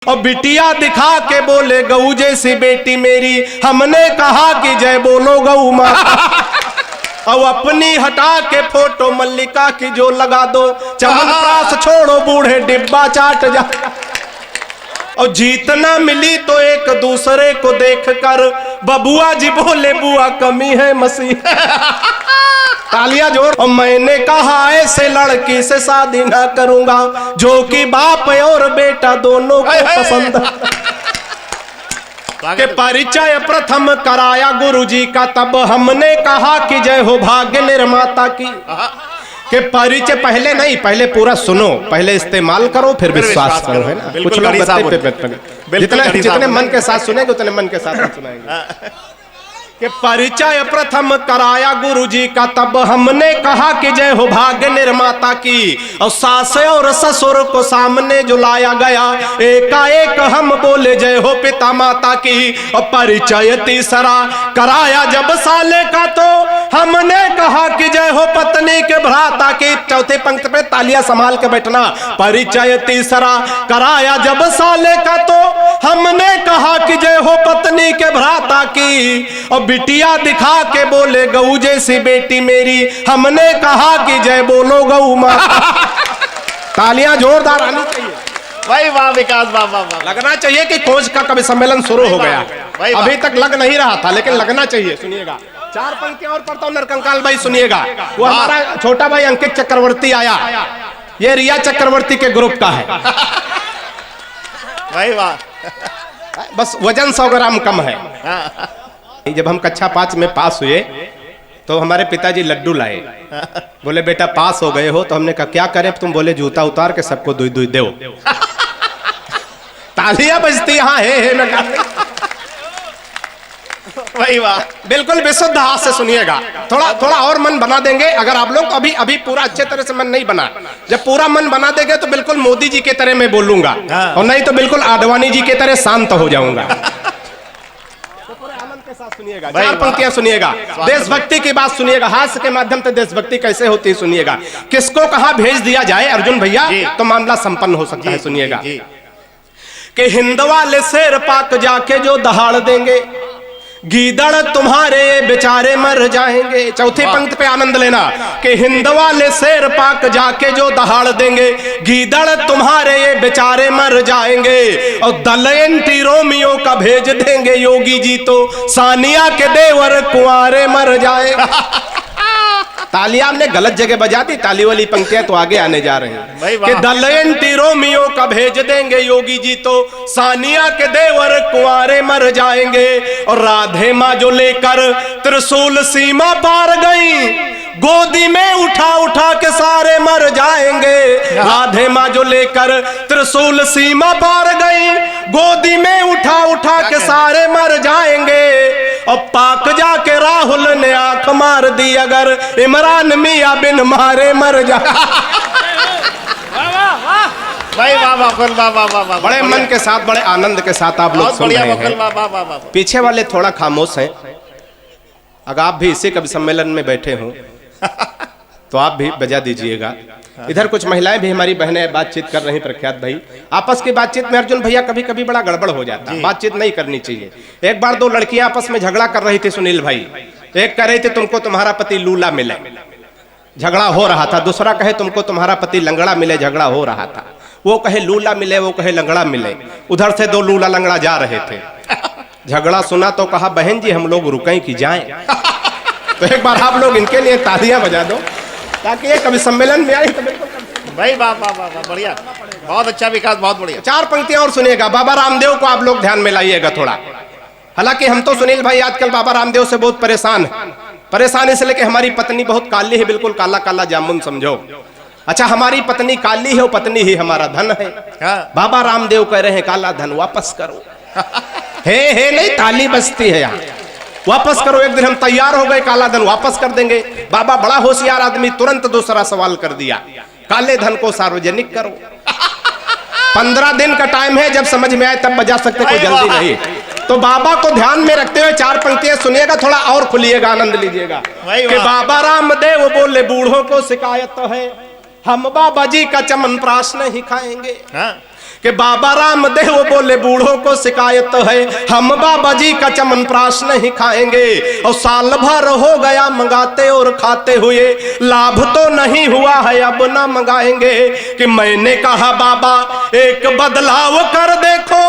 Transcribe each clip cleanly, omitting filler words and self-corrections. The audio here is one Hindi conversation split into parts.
और बिटिया दिखा के बोले गऊ जैसी बेटी मेरी, हमने कहा कि जय बोलो गऊ माता। और अपनी हटा के फोटो मल्लिका की जो लगा दो, चमनप्राश छोड़ो बूढ़े डिब्बा चाट जा। और जीतना मिली तो एक दूसरे को देखकर बबुआ जी बोले बुआ कमी है मसीह। तालियां जोड़। और मैंने कहा ऐसे लड़की से शादी ना करूंगा जो कि बाप और बेटा दोनों को पसंद के परिचय प्रथम कराया गुरुजी का, तब हमने कहा कि जय हो भाग्य निर्माता की। के परिचय पहले नहीं, पहले पूरा सुनो, पहले इस्तेमाल करो फिर विश्वास करो, है ना। कुछ लोग जितने मन के साथ सुनेंगे उतने मन के साथ सुनाएंगे। कि परिचय प्रथम कराया गुरुजी का, तब हमने कहा कि जय हो भाग्य निर्माता की। और सास और ससुर को सामने जो लाया गया, एकाएक हम बोले जय हो पिता माता की। और परिचय तीसरा कराया जब साले का, तो हमने कहा कि जय हो पत्नी के भ्राता की। चौथे पंक्ति पे तालियां संभाल के बैठना। परिचय तीसरा कराया जब साले का, तो हमने कहा कि जय हो पत्नी के भ्राता की। और बिटिया दिखा के बोले गऊ जैसी बेटी मेरी, हमने कहा कि जय बोलो गऊ माता। तालियां जोरदार आनी चाहिए भाई। वाह विकास, वाह वाह वाह। लगना चाहिए कि कोच का कवि सम्मेलन शुरू हो गया। अभी तक लग नहीं रहा था, लेकिन लगना चाहिए। सुनिएगा, चार पंक्तियां और पढ़ता हूं नरकंकाल भाई, सुनिएगा। वो हमारा छोटा भाई अंकित चक्रवर्ती आया, ये रिया चक्रवर्ती के ग्रुप का है भाई। वाह, बस वजन 100 ग्राम कम है। जब हम कक्षा 5 में पास हुए तो हमारे पिताजी लड्डू लाए। बोले बेटा पास हो गए हो, तो हमने कहा क्या करें। तुम बोले जूता उतार के सबको दुई दुई दो। तालियां बजती हाँ है भाई वाह। बिल्कुल विशुद्ध हाथ से सुनिएगा। थोड़ा और मन बना देंगे अगर आप लोग। अभी पूरा अच्छे तरह से मन नहीं बना। जब पूरा मन बना देंगे तो बिल्कुल मोदी जी के तरह मैं बोलूंगा, और नहीं तो बिल्कुल आडवाणी जी के तरह शांत हो जाऊंगा। सुनिएगा, चार पंक्तियां सुनिएगा, देशभक्ति की बात सुनिएगा। हास्य के माध्यम से देशभक्ति कैसे होती है सुनिएगा। किसको कहां भेज दिया जाए अर्जुन भैया तो मामला संपन्न हो सकता है। सुनिएगा कि हिंद वाले शेर पाक जाके जो दहाड़ देंगे, गीदड़ तुम्हारे बेचारे मर जाएंगे। चौथी पंक्ति पे आनंद लेना कि हिंद वाले शेर पाक जाके जो दहाड़ देंगे, गीदड़ तुम्हारे ये बेचारे मर जाएंगे। और दलयंती रोमियो का भेज देंगे योगी जी, तो सानिया के देवर कुंवारे मर जाएंगे। तालियां हमने गलत जगह बजा दी, ताली वाली पंक्तियां तो आगे आने जा रहे हैं कि दलयंती रोमियो का भेज देंगे योगी जी, तो सानिया के देवर कुंवारे मर जाएंगे। और राधे माँ जो लेकर त्रिशूल सीमा पार गई, गोदी में उठा उठा के सारे मर जाएंगे। राधे माँ जो लेकर त्रिशूल सीमा पार गई, गोदी में उठा उठा के सारे मर जाएंगे। और पाक जाके राहुल ने आंख मार दी, अगर इमरान मियां बिन मारे मर जा। भाई वाह वाह। बड़े मन के साथ, बड़े आनंद के साथ आप लोग सुन रहे हैं। पीछे वाले थोड़ा खामोश हैं। अगर आप भी इसी कवि सम्मेलन में बैठे हो तो आप भी बजा दीजिएगा। इधर कुछ महिलाएं भी हमारी बहनें बातचीत कर रही। प्रख्यात भाई, आपस की बातचीत में अर्जुन भैया कभी कभी बड़ा गड़बड़ हो जाता है, बातचीत नहीं करनी चाहिए। एक बार 2 लड़कियां आपस में झगड़ा कर रही थी सुनील भाई। एक कह रही थी तुमको तुम्हारा पति लूला मिले, झगड़ा हो रहा था। दूसरा कहे तुमको तुम्हारा पति लंगड़ा मिले, झगड़ा हो रहा था। वो कहे लूला मिले, वो कहे लंगड़ा मिले। उधर से 2 लूला लंगड़ा जा रहे थे। झगड़ा सुना तो कहा बहन जी हम लोग रुकें कि जाएं। तो एक बार आप लोग इनके लिए तालियां बजा दो ताकि ये कवि सम्मेलन में आए। तो भाई वाह वाह वाह, बढ़िया, बहुत अच्छा विकास, बहुत बढ़िया। 4 पंक्तियां और सुनिएगा। बाबा रामदेव को आप लोग ध्यान में लाइएगा थोड़ा। हालांकि हम तो सुनील भाई आजकल बाबा रामदेव से बहुत परेशान है। परेशान इसलिए कि हमारी पत्नी बहुत काली है, बिल्कुल काला काला जामुन समझो। अच्छा, हमारी पत्नी काली है, वो पत्नी ही हमारा धन है। बाबा रामदेव कह रहे हैं काला धन वापस करो। हे नहीं, ताली बजती है यहाँ, वापस करो। एक दिन हम तैयार हो गए, काला धन वापस कर देंगे। बाबा बड़ा होशियार आदमी, तुरंत दूसरा सवाल कर दिया, काले धन को सार्वजनिक करो। 15 दिन का टाइम है, जब समझ में आए तब बजा सकते, कोई जल्दी नहीं। तो बाबा को ध्यान में रखते हुए 4 पंक्तियां सुनिएगा, थोड़ा और खुलिएगा, आनंद लीजिएगा कि बाबा रामदेव बोले बूढ़ों को शिकायत है, हम बाबा जी का चमनप्राश नहीं खाएंगे। कि बाबा रामदेव बोले बूढ़ों को शिकायत है, हम बाबा जी का चमनप्राश नहीं खाएंगे, और साल भर हो गया मंगाते और खाते हुए, लाभ तो नहीं हुआ है अब ना मंगाएंगे। कि मैंने कहा बाबा एक बदलाव कर देखो,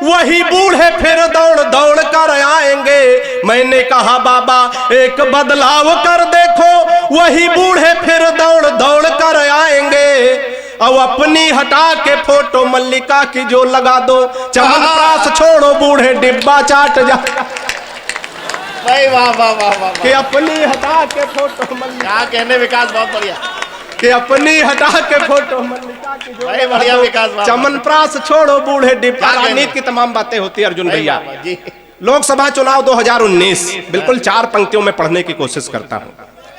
वही बूढ़े फिर दौड़ दौड़ कर आएंगे। मैंने कहा बाबा एक बदलाव कर देखो, वही बूढ़े फिर दौड़ दौड़ कर आएंगे। अब अपनी हटा के फोटो मल्लिका की जो लगा दो, चमनप्राश छोड़ो बूढ़े डिब्बा चाट जा। भाई वाह वाह वाह वाह, कि अपनी हटा के फोटो मल्लिका, क्या कहने विकास, बहुत बढ़िया। कि अपनी हटा के फोटो मल्लिका की जो भाई बढ़िया विकास, चमनप्राश छोड़ो बूढ़े डिब्बा। राजनीति की तमाम बातें होती है अर्जुन भैया। लोकसभा चुनाव 2019 बिल्कुल 4 पंक्तियों में पढ़ने की कोशिश करता हूँ,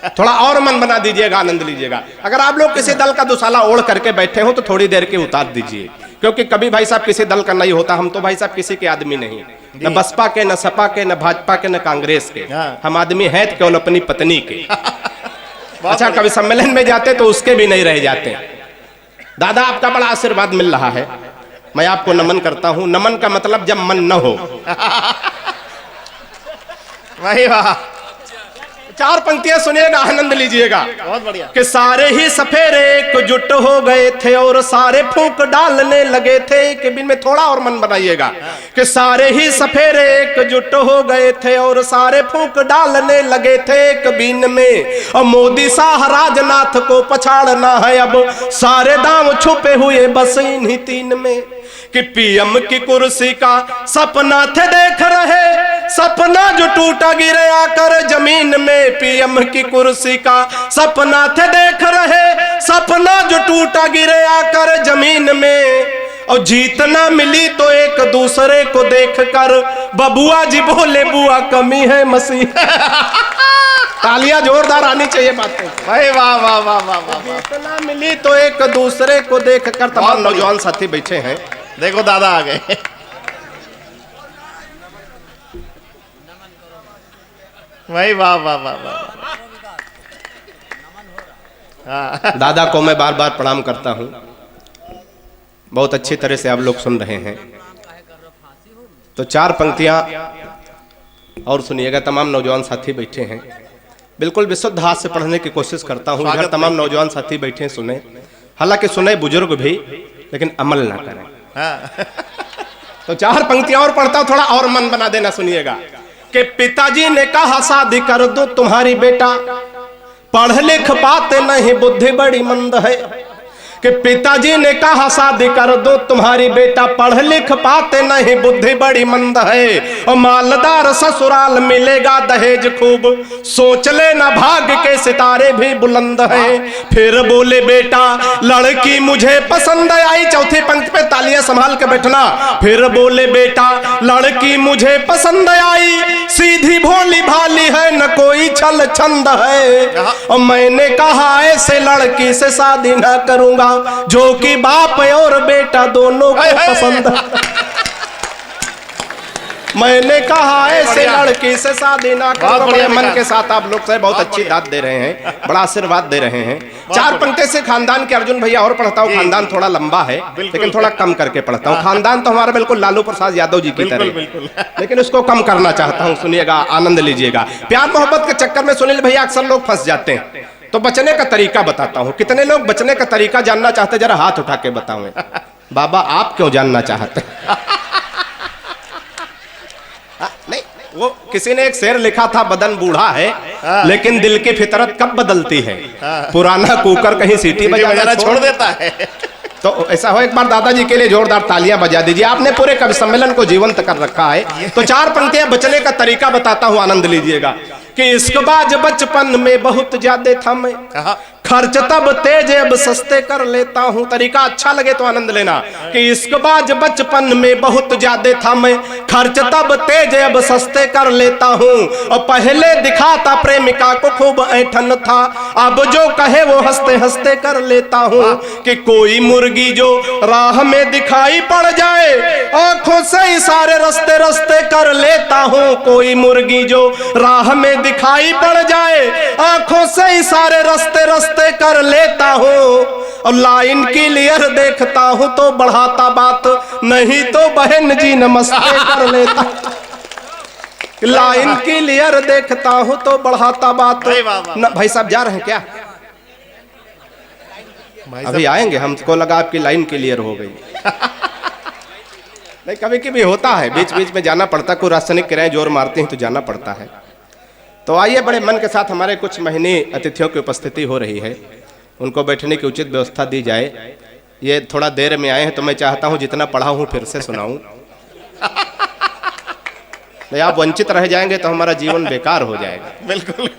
थोड़ा और मन बना दीजिएगा, आनंद लीजिएगा। अगर आप लोग किसी दल का दुशाला ओढ़ करके बैठे हो तो थोड़ी देर के उतार दीजिए, क्योंकि कभी भाई साहब किसी दल का नहीं होता। हम तो भाई साहब किसी के आदमी नहीं, न बसपा के, न सपा के, न भाजपा के, न कांग्रेस के। हम आदमी हैं केवल अपनी पत्नी के। अच्छा, कभी सम्मेलन में जाते तो उसके भी नहीं रह जाते। दादा आपका बड़ा आशीर्वाद मिल रहा है, मैं आपको नमन करता हूं। नमन का मतलब जब मन न हो। भाई वाह, 4 पंक्तियां सुनिएगा, आनंद लीजिएगा। बहुत बढ़िया। कि सारे ही सफेरे एकजुट हो गए थे और सारे फूंक डालने लगे थे। कि बिन में थोड़ा और मन बनाइएगा। कि सारे ही सफेरे एकजुट हो गए थे और सारे फूंक डालने लगे थे एक बीन में। और मोदी शाह राजनाथ को पछाड़ना है अब, सारे दांव छुपे हुए बस इन्हीं 3 में। कि पीएम की कुर्सी का सपना थे देख रहे, सपना जो टूटा गिरे आकर जमीन में। पीएम की कुर्सी का सपना थे देख रहे, सपना जो टूटा गिरे आकर जमीन में। और जीत ना मिली तो एक दूसरे को देखकर बबुआ जी बोले बुआ कमी है मसीह। तालियां जोरदार आनी चाहिए बातें। भाई वाह वाह वाह वाह वाह। जीत ना मिली तो एक दूसरे को देखकर। तमाम नौजवान साथी बैठे हैं, देखो दादा आ गए। भाई वाह वाह वाह वाह। दादा को मैं बार बार प्रणाम करता हूं। बहुत अच्छी तरह से आप लोग सुन रहे हैं, तो 4 पंक्तियां और सुनिएगा। तमाम नौजवान साथी बैठे हैं, बिल्कुल विशुद्ध हाथ से पढ़ने की कोशिश करता हूं। इधर तमाम नौजवान साथी बैठे सुने, हालांकि सुने बुजुर्ग भी, लेकिन अमल ना करें। तो 4 पंक्तियां और पढ़ता हूं, थोड़ा और मन बना देना, सुनिएगा। कि पिताजी ने कहा शादी कर दो तुम्हारी बेटा, पढ़ लिख पाते नहीं बुद्धि बड़ी मंद है। कि पिताजी ने कहा शादी कर दो तुम्हारी बेटा, पढ़ लिख पाते नहीं बुद्धि बड़ी मंद है। और मालदार ससुराल मिलेगा दहेज खूब, सोच लेना भाग्य के सितारे भी बुलंद हैं। फिर बोले बेटा लड़की मुझे पसंद आई। चौथी पंक्ति पे तालियां संभाल के बैठना। फिर बोले बेटा लड़की मुझे पसंद आई, सीधी भोली भाली है न कोई छल छंद है। और मैंने कहा ऐसे लड़की से शादी ना करूंगा जो कि बाप और बेटा दोनों को पसंद है। मैंने कहा ऐसे लड़की से शादी ना करो। बड़े मन के साथ आप लोग से बहुत अच्छी दाद दे रहे हैं, बड़ा आशीर्वाद दे रहे हैं। 4 पंक्ति से खानदान के अर्जुन भैया और पढ़ता हूँ। खानदान थोड़ा लंबा है, लेकिन थोड़ा कम करके पढ़ता हूँ। खानदान तो हमारा बिल्कुल लालू प्रसाद यादव जी की तरह, लेकिन उसको कम करना चाहता हूँ। सुनिएगा, आनंद लीजिएगा। प्यार मोहब्बत के चक्कर में सुनील भैया अक्सर लोग फंस जाते हैं, तो बचने का तरीका बताता हूँ। कितने लोग बचने का तरीका जानना चाहते, जरा हाथ उठा के बताओ। बाबा आप क्यों जानना चाहते? नहीं, वो किसी ने एक शेर लिखा था, बदन बूढ़ा है लेकिन दिल की फितरत कब बदलती है, पुराना कुकर कहीं सीटी बजाना छोड़ देता है। तो ऐसा हो, एक बार दादाजी के लिए जोरदार तालियां बजा दीजिए। आपने पूरे कवि सम्मेलन को जीवंत कर रखा है। तो 4 पंक्तियां बचने का तरीका बताता हूं, आनंद लीजिएगा। कि इश्कबाज बचपन में बहुत ज्यादा था मैं, खर्च तब तेज अब सस्ते कर लेता हूँ। तरीका अच्छा लगे तो आनंद लेना। कि इश्कबाज बचपन में बहुत ज्यादा था मैं, खर्च तब तेज अब सस्ते कर लेता हूँ। और पहले दिखाता प्रेमिका को खूब ऐठन था, अब जो कहे वो हंसते हंसते कर लेता हूँ। कि कोई मुर्गी जो राह में दिखाई पड़ जाए, आंखों आंखों से इशारे रस्ते रस्ते कर लेता हूँ, कोई मुर्गी जो राह में दिखाई पड़ जाए, आंखों से इशारे रस्ते रस्ते कर लेता हूँ, और लाइन क्लियर देखता हूँ तो बढ़ाता बात, नहीं तो बहन जी नमस्ते कर लेता। लाइन क्लियर देखता हूँ तो बढ़ाता बात। भाई साहब जा रहे हैं क्या? अभी आएंगे, हमको लगा आपकी लाइन क्लियर हो गई। नहीं, कभी कभी होता है, बीच बीच में जाना पड़ता, कोई रासायनिक क्रियाएं जोर मारती हैं तो जाना पड़ता है। तो आइए, बड़े मन के साथ हमारे कुछ महीने अतिथियों की उपस्थिति हो रही है, उनको बैठने की उचित व्यवस्था दी जाए। ये थोड़ा देर में आए हैं तो मैं चाहता हूं जितना पढ़ा हूं फिर से सुनाऊं। नहीं, आप वंचित रह जाएंगे तो हमारा जीवन बेकार हो जाएगा। बिल्कुल।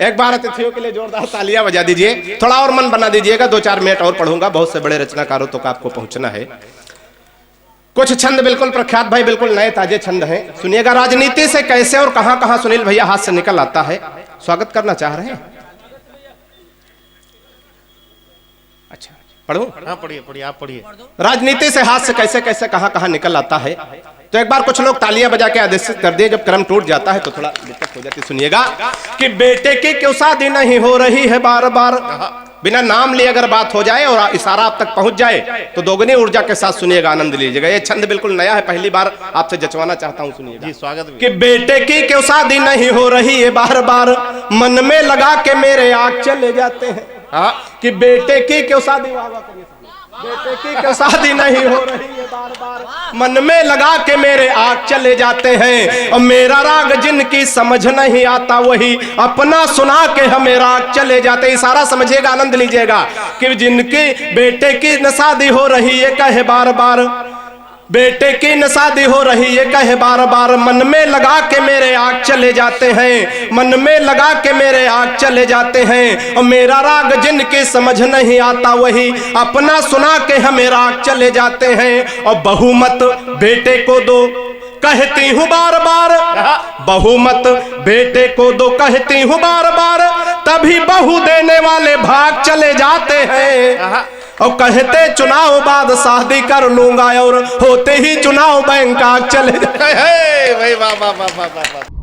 एक बार अतिथियों के लिए जोरदार तालियां बजा दीजिए, थोड़ा और मन बना दीजिएगा। 2-4 मिनट और पढ़ूंगा, बहुत से बड़े रचनाकारों तक आपको पहुंचना है। कुछ छंद बिल्कुल प्रख्यात भाई, बिल्कुल नए ताजे छंद हैं, सुनिएगा। राजनीति से कैसे और कहां कहां सुनील भैया हाथ से निकल आता है, स्वागत करना चाह रहे हैं। अच्छा, पढ़ूं? हाँ, पढ़िए पढ़िए, आप पढ़िए। राजनीति से हाथ से कैसे कैसे कहां कहां निकल आता है। तो एक बार कुछ लोग तालियां बजा के आदेशित कर दिए, जब क्रम टूट जाता है तो थोड़ा दिक्कत हो जाती है। सुनिएगा कि बेटे की क्यों शादी नहीं हो रही है बार बार, बिना नाम लिए अगर बात हो जाए और इशारा आप तक पहुंच जाए तो दोगुनी ऊर्जा के साथ सुनिएगा, आनंद लीजिएगा। ये छंद बिल्कुल नया है, पहली बार आपसे जचवाना चाहता हूं, सुनिएगा। जी, स्वागत भी। कि बेटे की क्यों शादी नहीं हो रही है बार बार, मन में लगा के मेरे आग चले जाते हैं। हाँ, कि बेटे की क्यों शादी, बेटे की क्यों शादी नहीं हो रही है बार बार, मन में लगा के मेरे आग चले जाते हैं, और मेरा राग जिनकी समझ नहीं आता वही अपना सुना के हमें राग चले जाते। इशारा समझिएगा, आनंद लीजिएगा। कि जिनकी बेटे की न शादी हो रही है कहे बार बार, बेटे की न शादी हो रही है कहे बार बार, मन में लगा के मेरे आग चले जाते हैं, मन में लगा के मेरे आग चले जाते हैं, और मेरा राग जिनकी समझ नहीं आता वही अपना सुना के हमें राग चले जाते हैं। और बहुमत बेटे को दो कहती हूँ बार बार, बहुमत बेटे को दो कहती हूँ बार बार, तभी बहू देने वाले भाग चले जाते हैं, और कहते चुनाव बाद शादी कर लूंगा, और होते ही चुनाव बैंक आग चले जाते हैं। भाई वाह वाह वाह वाह वाह।